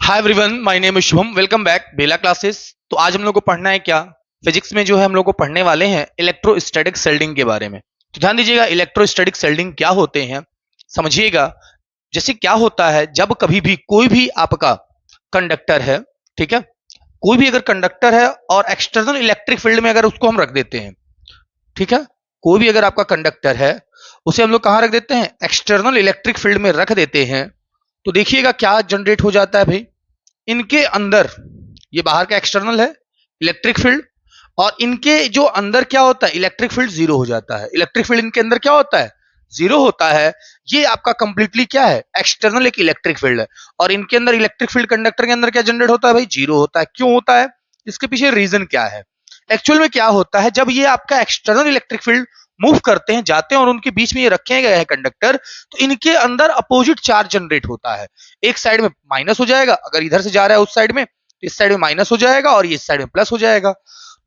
Hi everyone, my name is Shubham. Welcome back Bela classes. तो आज हम लोग को पढ़ना है क्या, फिजिक्स में जो है हम लोग को पढ़ने वाले हैं इलेक्ट्रोस्टैटिक शेल्डिंग के बारे में। तो ध्यान दीजिएगा, इलेक्ट्रोस्टैटिक शेल्डिंग क्या होते हैं समझिएगा। जैसे क्या होता है, जब कभी भी कोई भी आपका कंडक्टर है, ठीक है, कोई भी अगर कंडक्टर है और एक्सटर्नल इलेक्ट्रिक फील्ड में अगर उसको हम रख देते हैं, ठीक है, कोई भी अगर आपका कंडक्टर है उसे हम लोग कहां रख देते हैं, एक्सटर्नल इलेक्ट्रिक फील्ड में रख देते हैं, तो देखिएगा क्या जनरेट हो जाता है भाई। इनके अंदर, ये बाहर का एक्सटर्नल है इलेक्ट्रिक फील्ड, और इनके जो अंदर क्या होता है, इलेक्ट्रिक फील्ड जीरो हो जाता है। इलेक्ट्रिक फील्ड इनके अंदर क्या होता है, जीरो होता है। ये आपका कंप्लीटली क्या है, एक्सटर्नल एक इलेक्ट्रिक फील्ड है, और इनके अंदर इलेक्ट्रिक फील्ड कंडक्टर के अंदर क्या जनरेट होता है भाई, जीरो होता है। क्यों होता है, इसके पीछे रीजन क्या है। एक्चुअल में क्या होता है, जब ये आपका एक्सटर्नल इलेक्ट्रिक फील्ड मूव करते हैं, जाते हैं और उनके बीच में ये रखे गए हैं कंडक्टर, तो इनके अंदर अपोजिट चार्ज जनरेट होता है। एक साइड में माइनस हो जाएगा, अगर इधर से जा रहा है उस साइड में, तो इस साइड में माइनस हो जाएगा और ये इस साइड में प्लस हो जाएगा।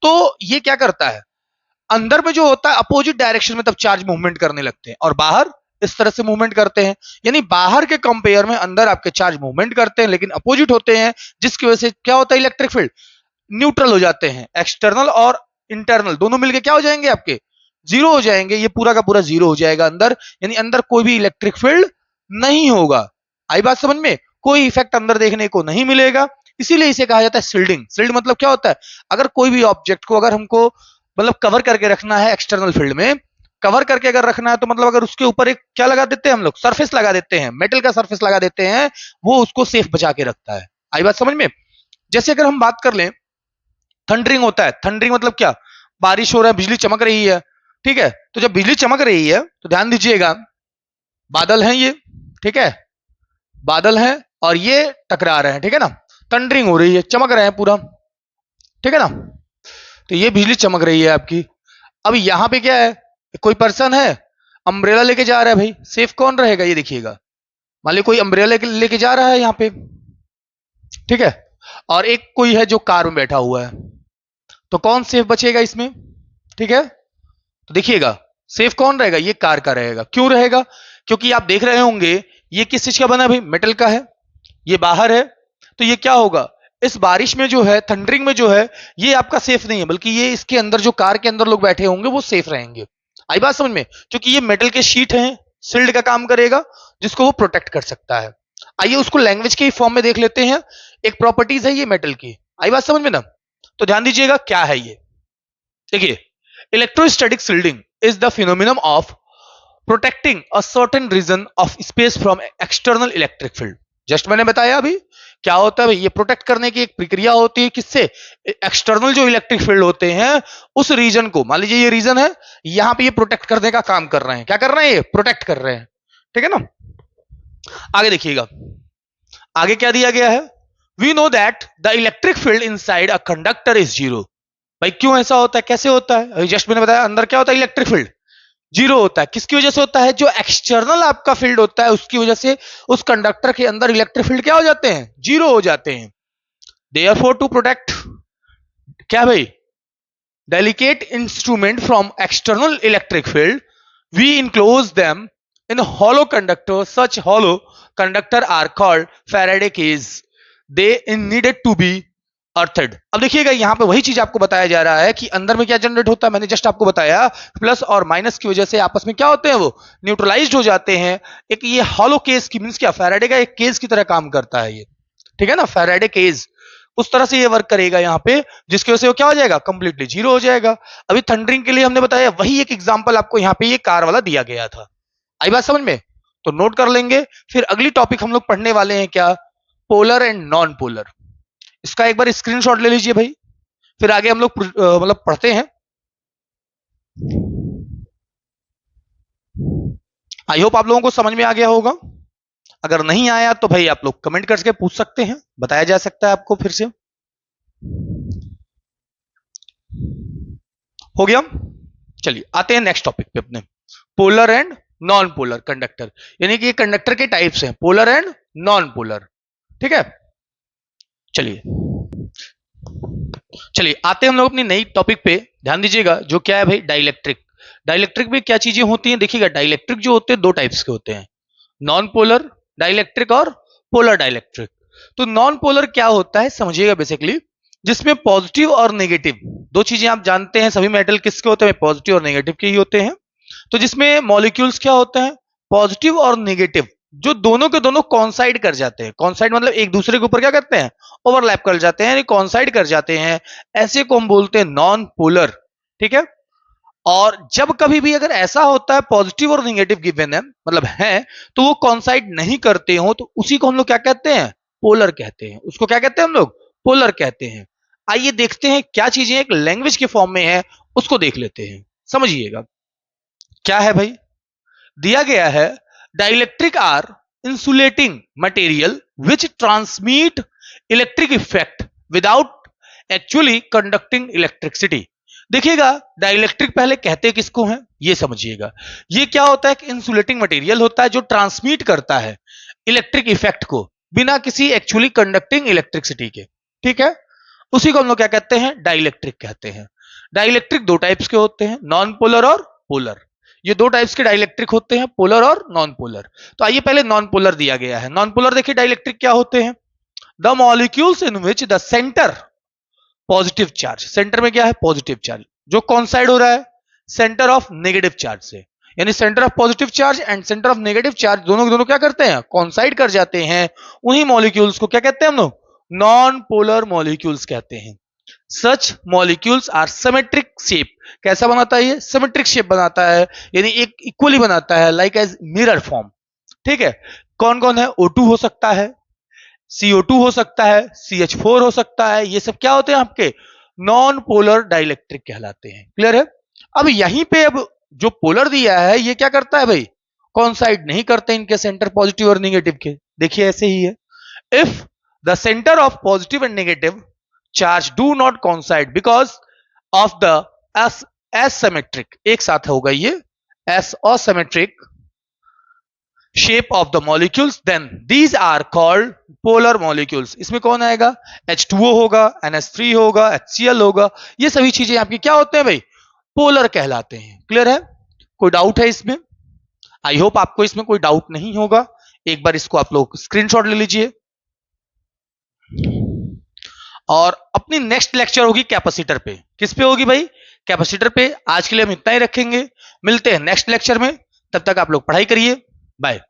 तो ये क्या करता है, अंदर में जो होता है अपोजिट डायरेक्शन में तब चार्ज मूवमेंट करने लगते हैं, और बाहर इस तरह से मूवमेंट करते हैं। यानी बाहर के कंपेयर में अंदर आपके चार्ज मूवमेंट करते हैं लेकिन अपोजिट होते हैं, जिसकी वजह से क्या होता है, इलेक्ट्रिक फील्ड न्यूट्रल हो जाते हैं। एक्सटर्नल और इंटरनल दोनों मिलकर क्या हो जाएंगे, आपके जीरो हो जाएंगे। ये पूरा का पूरा जीरो हो जाएगा अंदर, यानी अंदर कोई भी इलेक्ट्रिक फील्ड नहीं होगा। आई बात समझ में, कोई इफेक्ट अंदर देखने को नहीं मिलेगा। इसीलिए इसे कहा जाता है शील्डिंग। शील्ड मतलब क्या होता है, अगर कोई भी ऑब्जेक्ट को अगर हमको मतलब कवर करके रखना है एक्सटर्नल फील्ड में, कवर करके अगर रखना है तो मतलब अगर उसके ऊपर एक क्या लगा देते हैं हम लोग, सरफेस लगा देते हैं, मेटल का सरफेस लगा देते हैं, वो उसको सेफ बचा के रखता है। आई बात समझ में। जैसे अगर हम बात कर लें, थंडरिंग होता है। थंडरिंग मतलब क्या, बारिश हो रहा है, बिजली चमक रही है, ठीक है, तो जब बिजली चमक रही है तो ध्यान दीजिएगा, बादल हैं ये, ठीक है, बादल हैं और ये टकरा रहे हैं, ठीक है ना, थंडरिंग हो रही है, चमक रहे हैं पूरा, ठीक है ना। तो ये बिजली चमक रही है आपकी। अब यहां पे क्या है, कोई पर्सन है, अम्ब्रेला लेके जा रहा है भाई, सेफ कौन रहेगा, ये देखिएगा। मान लीजिए कोई अम्ब्रेला लेके जा रहा है यहां पे, ठीक है, और एक कोई है जो कार में बैठा हुआ है, तो कौन सेफ बचेगा इसमें, ठीक है। तो देखिएगा, सेफ कौन रहेगा, ये कार का रहेगा। क्यों रहेगा, क्योंकि आप देख रहे होंगे ये किस चीज का बना है भाई, मेटल का है, ये बाहर है, तो ये क्या होगा, इस बारिश में जो है, थंडरिंग में जो है, ये आपका सेफ नहीं है, बल्कि ये इसके अंदर जो कार के अंदर लोग बैठे होंगे वो सेफ रहेंगे। आई बात समझ में, क्योंकि ये मेटल के शीट हैं, शील्ड का काम करेगा, जिसको वो प्रोटेक्ट कर सकता है। आइए उसको लैंग्वेज के फॉर्म में देख लेते हैं। एक प्रॉपर्टीज है ये मेटल की, आई बात समझ में ना। तो ध्यान दीजिएगा क्या है ये, देखिए, electrostatic shielding is the phenomenon of protecting a certain region of space from external electric field. Just मैंने बताया अभी क्या होता है भाई, ये प्रोटेक्ट करने की एक प्रक्रिया होती है, किससे, एक्सटर्नल जो इलेक्ट्रिक फील्ड होते हैं उस रीजन को, मान लीजिए ये रीजन है, यहां पे ये प्रोटेक्ट करने का काम कर रहे हैं। क्या कर रहे हैं, ये प्रोटेक्ट कर रहे हैं, ठीक है ना। आगे देखिएगा, आगे क्या दिया गया है, we know that the electric field inside a conductor is zero. भाई क्यों ऐसा होता है, कैसे होता है, जस्ट मैंने बताया, अंदर क्या होता है, इलेक्ट्रिक फील्ड जीरो होता है। किसकी वजह से होता है, जो एक्सटर्नल आपका फील्ड होता है उसकी वजह से उस कंडक्टर के अंदर इलेक्ट्रिक फील्ड क्या हो जाते हैं, जीरो हो जाते हैं। देयरफॉर टू प्रोटेक्ट क्या भाई, delicate instrument from external electric field, we enclose them in hollow conductor. Such hollow conductor are called Faraday cage. They needed to be earthed. अब देखिएगा यहां पे वही चीज आपको बताया जा रहा है कि अंदर में क्या जनरेट होता है, मैंने जस्ट आपको बताया, प्लस और माइनस की वजह से आपस में क्या होते हैं, वो न्यूट्रलाइज्ड हो जाते हैं। एक ये हॉलो केज की मींस क्या, फैराडे का एक केज की तरह काम करता है ये, ठीक है ना, फैराडे केज उस तरह से ये वर्क करेगा यहाँ पे, जिसकी वजह से वो क्या हो जाएगा, कंप्लीटली जीरो हो जाएगा। अभी थंडरिंग के लिए हमने बताया, वही एक एग्जांपल आपको यहाँ पे ये कार वाला दिया गया था। आई बात समझ में, तो नोट कर लेंगे। फिर अगली टॉपिक हम लोग पढ़ने वाले हैं क्या, पोलर एंड नॉन पोलर। इसका एक बार स्क्रीनशॉट ले लीजिए भाई, फिर आगे हम लोग मतलब पढ़ते हैं। आई होप आप लोगों को समझ में आ गया होगा। अगर नहीं आया तो भाई आप लोग कमेंट करके पूछ सकते हैं, बताया जा सकता है आपको फिर से। हो गया, चलिए आते हैं नेक्स्ट टॉपिक पे अपने, polar and non polar conductor. यानी कि ये कंडक्टर के टाइप्स हैं, पोलर एंड नॉन पोलर, ठीक है। चलिए चलिए आते हैं हम लोग अपनी नई टॉपिक पे। ध्यान दीजिएगा, जो क्या है भाई, डाइलेक्ट्रिक। डाइलेक्ट्रिक में क्या चीजें होती हैं, देखिएगा, डाइलेक्ट्रिक जो होते हैं दो टाइप्स के होते हैं, नॉन पोलर डाइलेक्ट्रिक और पोलर डाइलेक्ट्रिक। तो नॉन पोलर क्या होता है समझिएगा बेसिकली, जिसमें पॉजिटिव और नेगेटिव दो चीजें आप जानते हैं, सभी मेटल किसके होते हैं, पॉजिटिव और नेगेटिव के ही होते हैं। तो जिसमें मॉलिक्यूल्स क्या होते हैं, पॉजिटिव और नेगेटिव, जो दोनों के दोनों कॉन्साइड कर जाते हैं। कॉन्साइड मतलब एक दूसरे के ऊपर क्या करते हैं, ओवरलैप कर जाते हैं, यानी कॉन्साइड कर जाते हैं, ऐसे को हम बोलते हैं नॉन पोलर। ठीक है। और जब कभी भी अगर ऐसा होता है पॉजिटिव और नेगेटिव गिवन है, मतलब है, तो वो कॉन्साइड नहीं करते हो, तो उसी को हम लोग क्या कहते हैं, पोलर कहते हैं। उसको क्या कहते हैं हम लोग, पोलर कहते हैं। आइए देखते हैं क्या चीजें एक लैंग्वेज के फॉर्म में है, उसको देख लेते हैं, समझिएगा क्या है भाई। दिया गया है dielectric are insulating material which transmit electric effect without actually conducting electricity. देखिएगा डाइलेक्ट्रिक पहले कहते किसको हैं ये समझिएगा। ये क्या होता है कि इंसुलेटिंग मटेरियल होता है जो ट्रांसमिट करता है इलेक्ट्रिक इफेक्ट को बिना किसी एक्चुअली कंडक्टिंग इलेक्ट्रिसिटी के। ठीक है। उसी को हम लोग क्या कहते हैं, डाइलेक्ट्रिक कहते हैं। डाइलेक्ट्रिक दो टाइप्स के होते हैं, नॉन पोलर और पोलर। ये दो टाइप्स के डाइलेक्ट्रिक होते हैं, पोलर और नॉन पोलर। तो आइए पहले नॉन पोलर दिया गया है। नॉन पोलर देखिए डाइलेक्ट्रिक क्या होते हैं, the molecules in which the centre positive charge, centre में क्या है, पॉजिटिव चार्ज, जो कॉन्साइड हो रहा है सेंटर ऑफ नेगेटिव चार्ज से, यानी centre of positive charge and centre of negative charge दोनों के दोनों क्या करते हैं, कॉन्साइड कर जाते हैं। उन्हीं मॉलिक्यूल्स को क्या कहते हैं हम लोग, नॉन पोलर मॉलिक्यूल्स कहते हैं। सच मॉलिक्यूल्स आर सिमेट्रिक शेप, कैसा बनाता है ये, सिमेट्रिक शेप बनाता है, यानी एक इक्वली बनाता है, लाइक एज मिरर फॉर्म। ठीक है। कौन कौन है, O2 हो सकता है, CO2 हो सकता है, CH4 हो सकता है, ये सब क्या होते हैं आपके नॉन पोलर डाइलेक्ट्रिक कहलाते हैं। क्लियर है। अब यहीं पे अब जो पोलर दिया है ये क्या करता है भाई, कॉन्साइड नहीं करते इनके सेंटर पॉजिटिव और नेगेटिव के। देखिए ऐसे ही है, if the centre of positive and negative charge do not कॉन्साइड because of the asymmetric, एक साथ होगा ये, asymmetric shape of the molecules, then these are called polar molecules। इसमें कौन आएगा, H2O होगा, NH3 होगा, HCl होगा, ये सभी चीजें आपकी क्या होते हैं भाई, पोलर कहलाते हैं। क्लियर है। कोई डाउट है इसमें, आई होप आपको इसमें कोई डाउट नहीं होगा। एक बार इसको आप लोग स्क्रीनशॉट ले लीजिए। और अपनी नेक्स्ट लेक्चर होगी कैपेसिटर पे, किस पे होगी भाई, कैपेसिटर पे। आज के लिए हम इतना ही रखेंगे, मिलते हैं नेक्स्ट लेक्चर में, तब तक आप लोग पढ़ाई करिए, बाय।